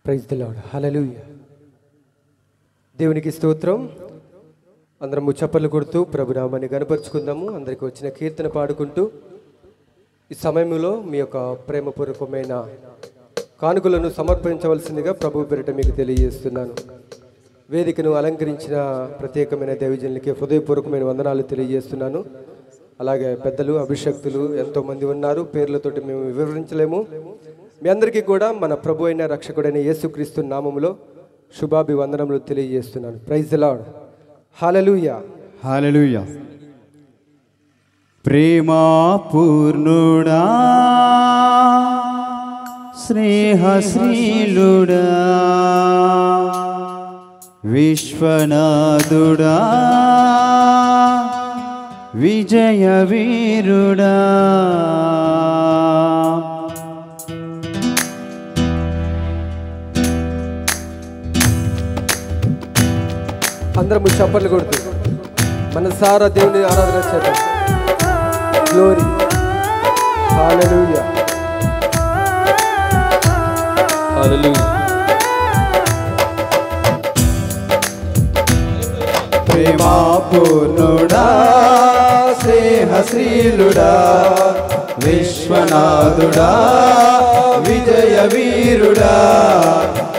Praise the lord. హల్లెలూయా. దేవునికి స్తోత్రం. అందరం చప్పట్లు కొడుతూ ప్రభునామాన్ని గణపరుచుకుందాము. అందరికీ వచ్చిన కీర్తన పాడుకుంటూ ఈ సమయంలో మీ యొక్క ప్రేమపూర్వకమైన కానుకలను సమర్పించవలసిందిగా ప్రభు పేరిట మీకు తెలియజేస్తున్నాను. వేదికను అలంకరించిన ప్రత్యేకమైన దైవజనులకి హృదయపూర్వకమైన వందనాలు తెలియజేస్తున్నాను. అలాగే పెద్దలు, అభిషక్తులు ఎంతోమంది ఉన్నారు, పేర్లతోటి మేము వివరించలేము. మీ అందరికీ కూడా మన ప్రభు అయిన రక్షకుడైన యేసుక్రీస్తు నామములో శుభాభివందనములు తెలియజేస్తున్నాను. Praise the lord. హల్లెలూయా. హల్లెలూయా. ప్రేమ పూర్ణుడా, స్నేహశ్రీలుడా, విశ్వనాథుడా, విజయ వీరుడా, అందరము చప్పట్లు కొడుతూ మనసారా దేవుని ఆరాధన చేద్దాం. గ్లోరీ. హల్లెలూయా. హల్లెలూయా. ప్రేమా పూర్ణుడా, స్నేహశ్రీలుడా, విశ్వనాథుడా, విజయ వీరుడా,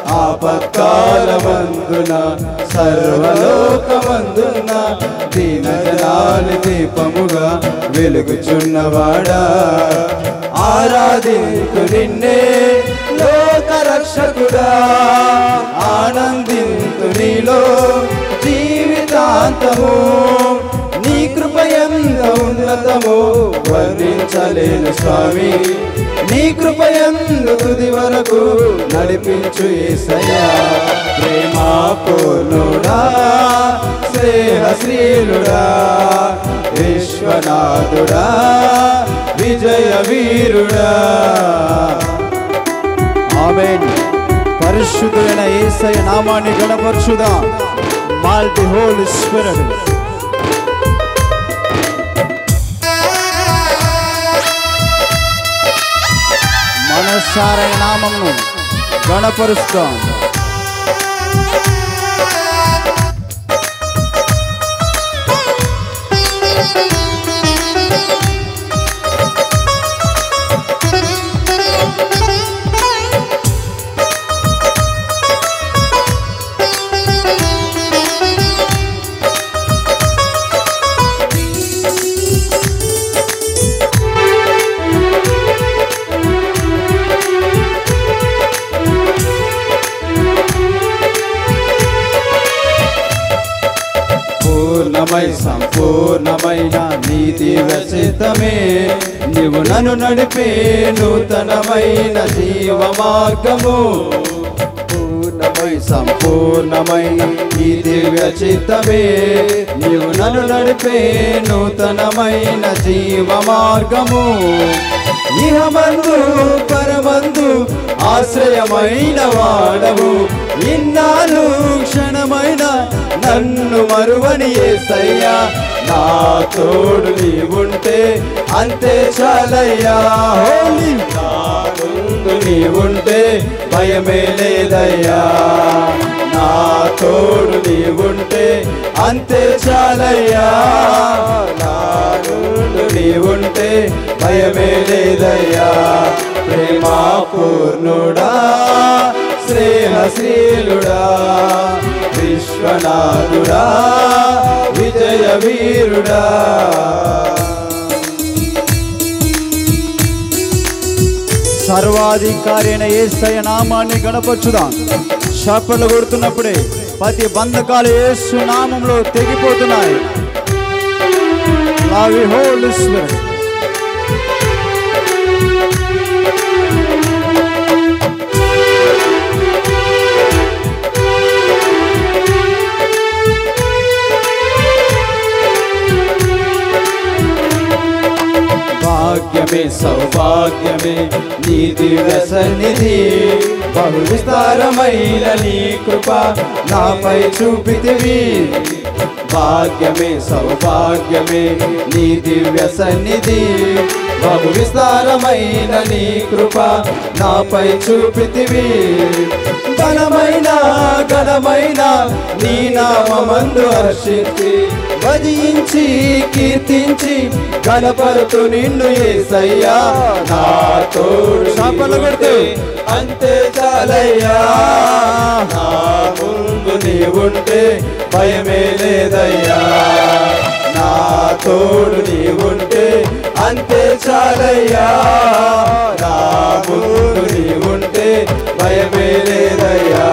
ఆపత్కాలమందున సర్వలోకమందున దీనజనాలి దీపముగా వెలుగుచున్నవాడా, ఆరాధింతు నిన్నే లోకరక్షకుడా, ఆనందింతు నీలో జీవితాంతము, నీ కృపయంత ఉన్నతము వర్ణించలేను స్వామి, నీ కృపయందు తుది వరకు నడిపించు యేసయ్యా. ప్రేమా పూర్ణుడా, స్నేహశ్రీలుడా, విశ్వనాథుడా, విజయ వీరుడా. ఆమేన్. పరిశుద్ధుడైన యేసయ్య నామాన్ని గణపరచుదాం. Multi holy spirit. మనసారైన నామమును గణపరుస్తాం. సంపూర్ణమైన నీతి వ్యసితమే నీవు నన్ను నడిపే నూతనమైన జీవ మార్గము. సంపూర్ణమైన నీతి వ్యసితమే నీవు నన్ను నడిపే నూతనమైన జీవ మార్గము. ఇహమందు పరమందు ఆశ్రయమైన వాడవు, ఇన్నాళ్ళు క్షణమైన నన్ను మరువని యేసయ్యా. నా తోడు నీవుంటే అంతే చాలయ్యా. హోలీ. నా ముందు నీవుంటే భయమే లేదయ్యా. నా తోడు నీవుంటే అంతే చాలయ్యా. నా ముందు నీవుంటే భయమే లేదయ్యా. ప్రేమా పూర్ణుడా, స్నేహశ్రీలుడా, విశ్వనాథుడా, విజయ వీరుడా. సర్వాధికారి అయిన యేసయ్య నామాన్ని గణపరచుదాం. చప్పట్లు కొడుతున్నప్పుడే ప్రతి బంధకాలు యేసు నామంలో తెగిపోతున్నాయి. Love you holy spirit. భాగ్యమే సౌభాగ్యమే నీ దివ్య సన్నిధి, బహు విస్తారమైన నీ కృప నాపై చూపితివి. భాగ్యమే సౌభాగ్యమే నీ దివ్య సన్నిధి, బహు విస్తారమైన నీ కృప నాపై చూపితివి. బలమైన ఘనమైన నీ నామమందు హర్షించి భజించి కీర్తించి గణపరుతు నిన్ను యేసయ్యా. నా తోడు శాపలు కొడుతూ అంతే చాలయ్యా. నా ముందు నీవుంటే భయమే లేదయ్యా. నా తోడు నీవుంటే అంతే చాలయ్యా. నా ముందు నీవుంటే భయమే లేదయ్యా.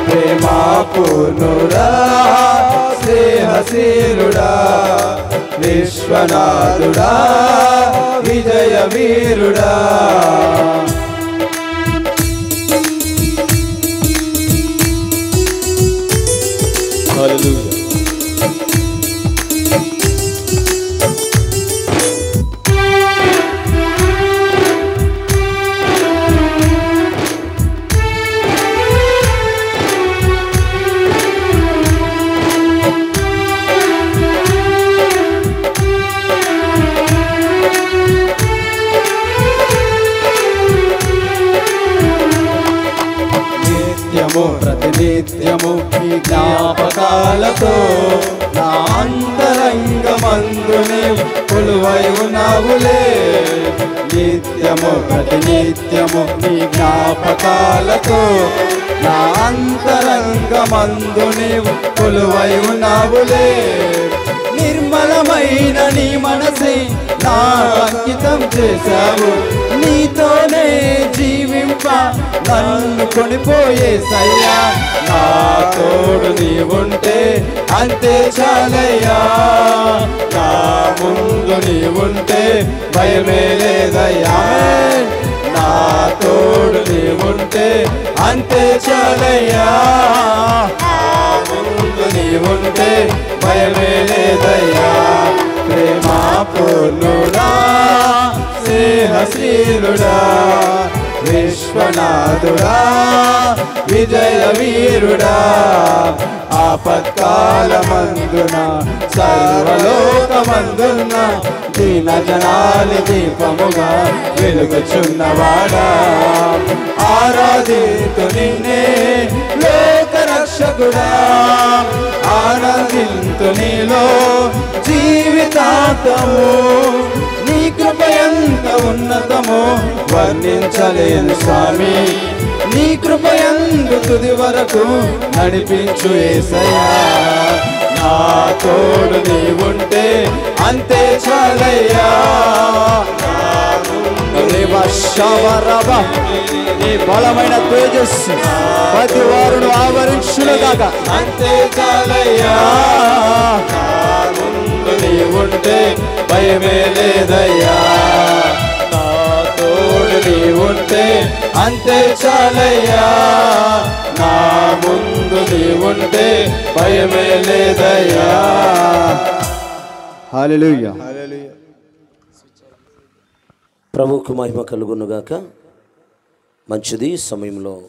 ప్రేమా పూర్ణుడా స్నేహశీలుడా విశ్వనాథుడా విజయ వీరుడా. హల్లెలూయా. ప్రతినిత్యము ఈ జ్ఞాపకాలతో నా అంతరంగమందునే కొలువై ఉన్నావులే. నిత్యము ప్రతినిత్యము ఈ జ్ఞాపకాలతో నా అంతరంగమందునే కొలువై ఉన్నావులే. నిర్మలమైన నీ మనసే నా అంకితం చేశావు. నీతోనే జీవింప నన్ను కొనిపోయేసయ్యా. నా తోడు నీవుంటే అంతే చాలయ్యా. నా ముందు నీవుంటే భయమే లేదయ్యా. నా తోడు నీవుంటే అంతే చాలయ్యా. నా ముందు నీవుంటే భయమే లేదయ్యా. ప్రేమా పూర్ణుడా స్నేహశీలుడా విశ్వనాథుడా విజయ వీరుడా. ఆపత్కాలమందున సర్వలోకమందున దీన జనాలి దీపముగా వెలుగుచున్నవాడా. ఆరాధింతు నిన్నే లోకరక్షకుడా. ఆనందింతు నీలో జీవితాంతము. నీ కృప ఎంత ఉన్నతమో వర్ణించలేను స్వామి. నీ కృప యందు తుది వరకు నడిపించు యేసయ్యా. నా తోడు నీవుంటే అంతే చాలయ్యా. నీ బలమైన తేజస్సు ప్రతి వారును ఆవరించునుగాక. అంతే చాలయ్యా. నీవుంటే భయమే లేదయ్యా. నా తోడు నీవుంటే అంతే చాలయ్యా. నా ముందు నీవుంటే భయమే లేదయ్యా. హల్లెలూయా. ప్రభువుకు మహిమ కలుగునుగాక. మంచిది. సమయంలో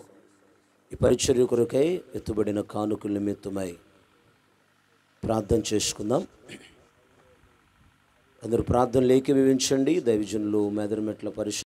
ఈ పరిచర్య కొరకై ఎత్తుబడిన కానుకల నిమిత్తమై ప్రార్థన చేసుకుందాం. అందరూ ప్రార్థనలు ఏకీభవించండి. దైవజనులు మేదరమెట్ల పరిశుద్ధ